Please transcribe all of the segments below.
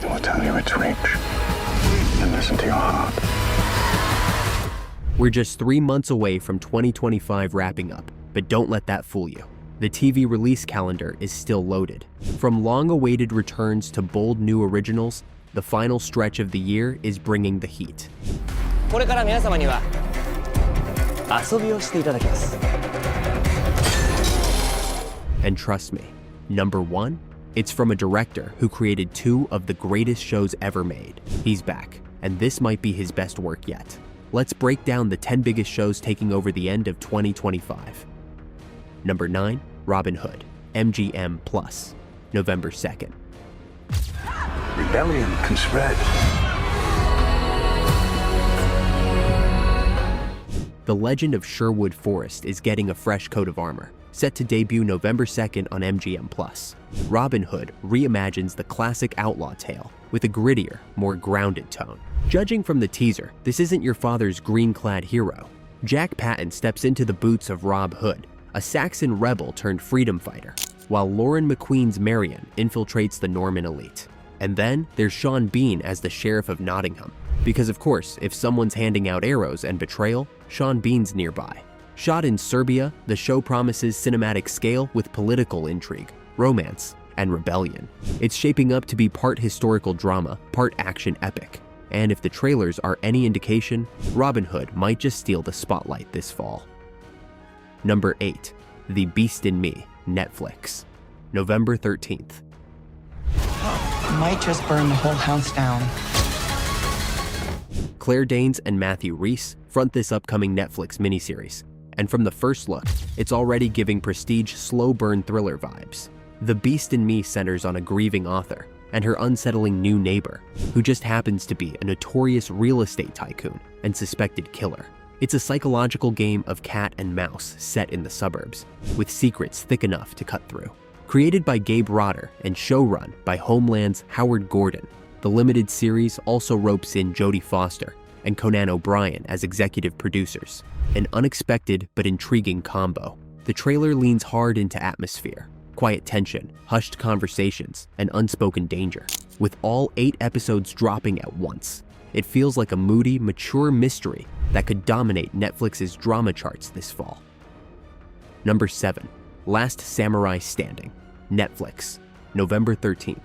It will tell you its reach. And listen to your heart. We're just 3 months away from 2025 wrapping up, but don't let that fool you. The TV release calendar is still loaded. From long-awaited returns to bold new originals, the final stretch of the year is bringing the heat. これから皆様には遊びをしていただきます。 And trust me, number 1, it's from a director who created 2 of the greatest shows ever made. He's back, and this might be his best work yet. Let's break down the 10 biggest shows taking over the end of 2025. Number 9, Robin Hood, MGM+, November 2nd. Rebellion can spread. The Legend of Sherwood Forest is getting a fresh coat of armor, set to debut November 2nd on MGM+. Robin Hood reimagines the classic outlaw tale with a grittier, more grounded tone. Judging from the teaser, this isn't your father's green-clad hero. Jack Patton steps into the boots of Rob Hood, a Saxon rebel turned freedom fighter, while Lauren McQueen's Marion infiltrates the Norman elite. And then there's Sean Bean as the Sheriff of Nottingham. Because of course, if someone's handing out arrows and betrayal, Sean Bean's nearby. Shot in Serbia, the show promises cinematic scale with political intrigue, romance, and rebellion. It's shaping up to be part historical drama, part action epic. And if the trailers are any indication, Robin Hood might just steal the spotlight this fall. Number 8, The Beast in Me, Netflix, November 13th. Might just burn the whole house down. Claire Danes and Matthew Rhys front this upcoming Netflix miniseries, and from the first look, it's already giving prestige slow burn thriller vibes. The Beast in Me centers on a grieving author and her unsettling new neighbor, who just happens to be a notorious real estate tycoon and suspected killer. It's a psychological game of cat and mouse set in the suburbs, with secrets thick enough to cut through. Created by Gabe Rotter and showrun by Homeland's Howard Gordon, the limited series also ropes in Jodie Foster and Conan O'Brien as executive producers. An unexpected but intriguing combo. The trailer leans hard into atmosphere, quiet tension, hushed conversations, and unspoken danger, with all 8 episodes dropping at once. It feels like a moody, mature mystery that could dominate Netflix's drama charts this fall. Number 7, Last Samurai Standing, Netflix, November 13th.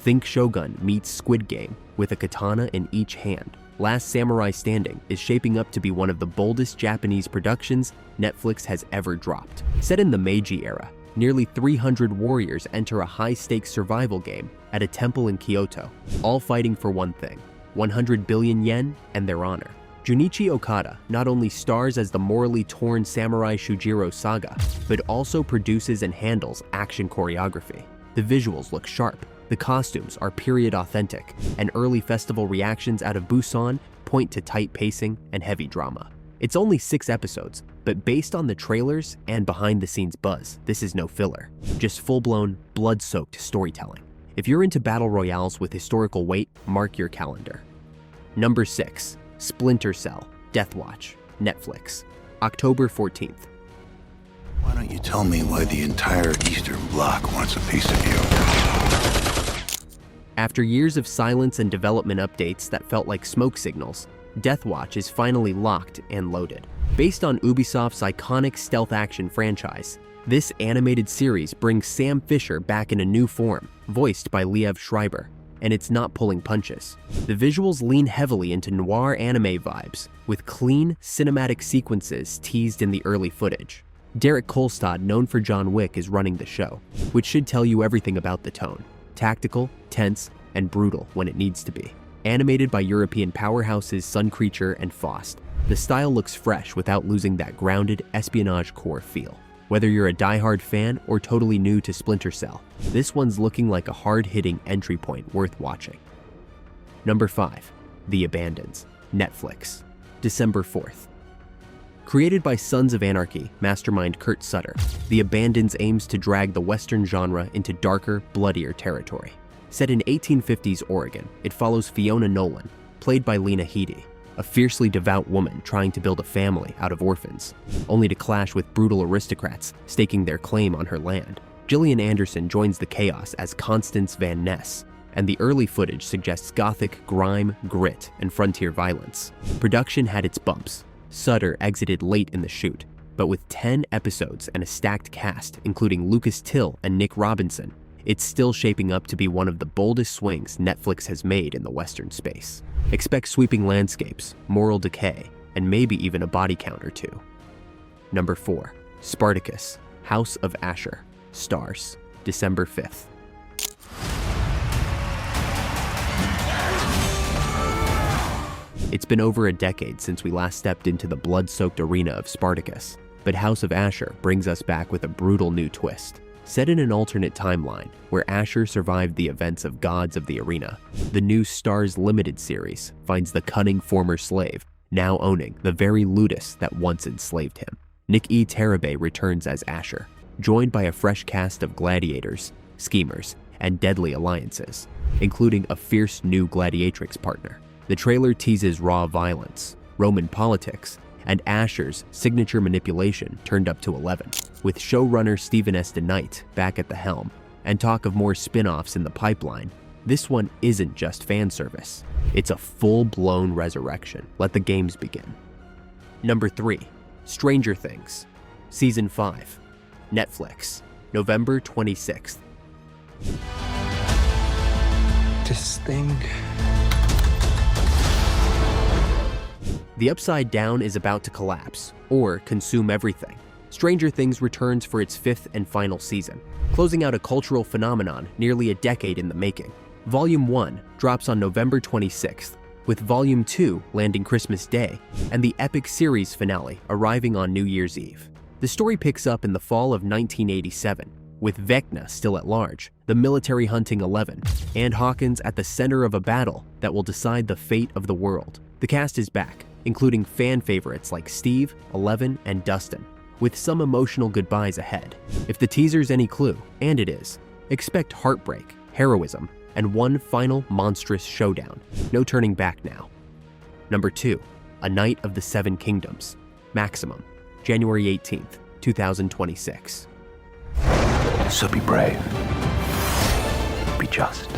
Think Shogun meets Squid Game with a katana in each hand. Last Samurai Standing is shaping up to be one of the boldest Japanese productions Netflix has ever dropped. Set in the Meiji era, nearly 300 warriors enter a high-stakes survival game at a temple in Kyoto, all fighting for one thing: 100 billion yen and their honor. Junichi Okada not only stars as the morally torn samurai Shujiro Saga, but also produces and handles action choreography. The visuals look sharp, the costumes are period authentic, and early festival reactions out of Busan point to tight pacing and heavy drama. It's only 6 episodes, but based on the trailers and behind-the-scenes buzz, this is no filler, just full-blown, blood-soaked storytelling. If you're into battle royales with historical weight, mark your calendar. Number 6, Splinter Cell, Deathwatch, Netflix, October 14th. Why don't you tell me why the entire Eastern Bloc wants a piece of you? After years of silence and development updates that felt like smoke signals, Deathwatch is finally locked and loaded. Based on Ubisoft's iconic stealth action franchise, this animated series brings Sam Fisher back in a new form, voiced by Liev Schreiber, and it's not pulling punches. The visuals lean heavily into noir anime vibes, with clean, cinematic sequences teased in the early footage. Derek Kolstad, known for John Wick, is running the show, which should tell you everything about the tone: tactical, tense, and brutal when it needs to be. Animated by European powerhouses Sun Creature and Faust, the style looks fresh without losing that grounded espionage core feel. Whether you're a diehard fan or totally new to Splinter Cell, this one's looking like a hard-hitting entry point worth watching. Number 5, The Abandons, Netflix, December 4th. Created by Sons of Anarchy mastermind Kurt Sutter, The Abandons aims to drag the Western genre into darker, bloodier territory. Set in 1850s Oregon, it follows Fiona Nolan, played by Lena Headey, a a fiercely devout woman trying to build a family out of orphans, only to clash with brutal aristocrats staking their claim on her land. Gillian Anderson joins the chaos as Constance Van Ness, and the early footage suggests gothic grime, grit, and frontier violence. Production had its bumps. Sutter exited late in the shoot, but with 10 episodes and a stacked cast, including Lucas Till and Nick Robinson, it's still shaping up to be one of the boldest swings Netflix has made in the Western space. Expect sweeping landscapes, moral decay, and maybe even a body count or two. Number 4. Spartacus, House of Ashur, Starz, December 5th. It's been over a decade since we last stepped into the blood-soaked arena of Spartacus, but House of Ashur brings us back with a brutal new twist. Set in an alternate timeline where Ashur survived the events of Gods of the Arena, the new Starz Limited series finds the cunning former slave now owning the very ludus that once enslaved him. Nick E. Tarabay returns as Ashur, joined by a fresh cast of gladiators, schemers, and deadly alliances, including a fierce new gladiatrix partner. The trailer teases raw violence, Roman politics, and Ashur's signature manipulation turned up to 11, with showrunner Stephen S. DeKnight back at the helm, and talk of more spin-offs in the pipeline. This one isn't just fan service. It's a full-blown resurrection. Let the games begin. Number 3. Stranger Things, Season 5, Netflix, November 26th. This thing. The Upside Down is about to collapse, or consume everything. Stranger Things returns for its 5th and final season, closing out a cultural phenomenon nearly a decade in the making. Volume 1 drops on November 26th, with Volume 2 landing Christmas Day, and the epic series finale arriving on New Year's Eve. The story picks up in the fall of 1987, with Vecna still at large, the military hunting 11, and Hawkins at the center of a battle that will decide the fate of the world. The cast is back, including fan favorites like Steve, Eleven, and Dustin, with some emotional goodbyes ahead. If the teaser's any clue, and it is, expect heartbreak, heroism, and one final monstrous showdown. No turning back now. Number 2. A Knight of the Seven Kingdoms, Maximum, January 18th, 2026. So be brave. Be just.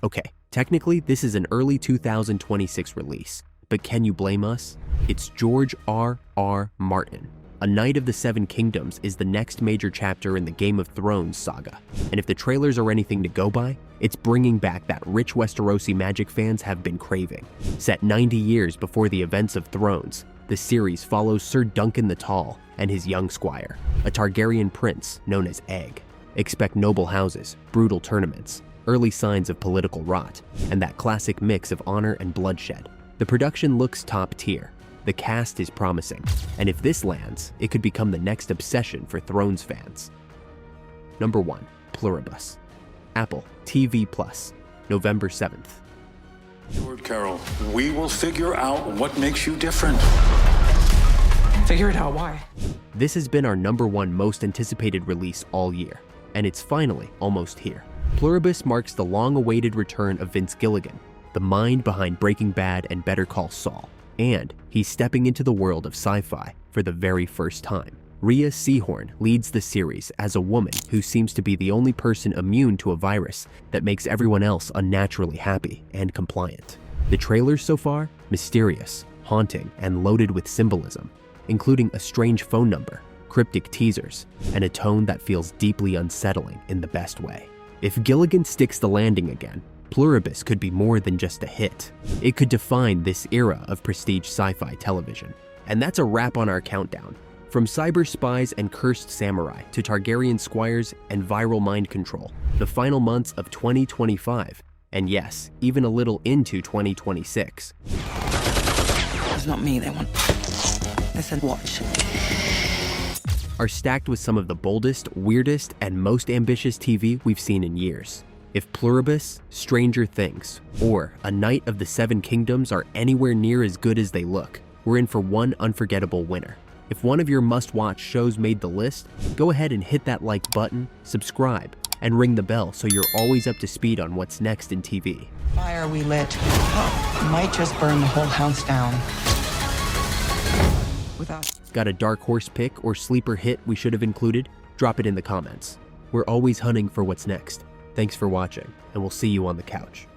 Okay, technically this is an early 2026 release, but can you blame us? It's George R.R. Martin. A Knight of the Seven Kingdoms is the next major chapter in the Game of Thrones saga, and if the trailers are anything to go by, it's bringing back that rich Westerosi magic fans have been craving. Set 90 years before the events of Thrones, the series follows Sir Duncan the Tall and his young squire, a Targaryen prince known as Egg. Expect noble houses, brutal tournaments, early signs of political rot, and that classic mix of honor and bloodshed. The production looks top tier. The cast is promising, and if this lands, it could become the next obsession for Thrones fans. Number 1. Pluribus, Apple TV+, November 7th. Lord Carroll, we will figure out what makes you different. Figure it out, why? This has been our number 1 most anticipated release all year, and it's finally almost here. Pluribus marks the long-awaited return of Vince Gilligan, the mind behind Breaking Bad and Better Call Saul, and he's stepping into the world of sci-fi for the very first time. Rhea Seehorn leads the series as a woman who seems to be the only person immune to a virus that makes everyone else unnaturally happy and compliant. The trailers so far? Mysterious, haunting, and loaded with symbolism, including a strange phone number, cryptic teasers, and a tone that feels deeply unsettling in the best way. If Gilligan sticks the landing again, Pluribus could be more than just a hit. It could define this era of prestige sci-fi television. And that's a wrap on our countdown. From cyber spies and cursed samurai to Targaryen squires and viral mind control, the final months of 2025, and yes, even a little into 2026. It's not me they want. They said watch. Are stacked with some of the boldest, weirdest, and most ambitious TV we've seen in years. If Pluribus, Stranger Things, or A Knight of the Seven Kingdoms are anywhere near as good as they look, we're in for one unforgettable winner. If one of your must-watch shows made the list, go ahead and hit that like button, subscribe, and ring the bell so you're always up to speed on what's next in TV. Fire we lit might just burn the whole house down. Without Got a dark horse pick or sleeper hit we should have included? Drop it in the comments. We're always hunting for what's next. Thanks for watching, and we'll see you on the couch.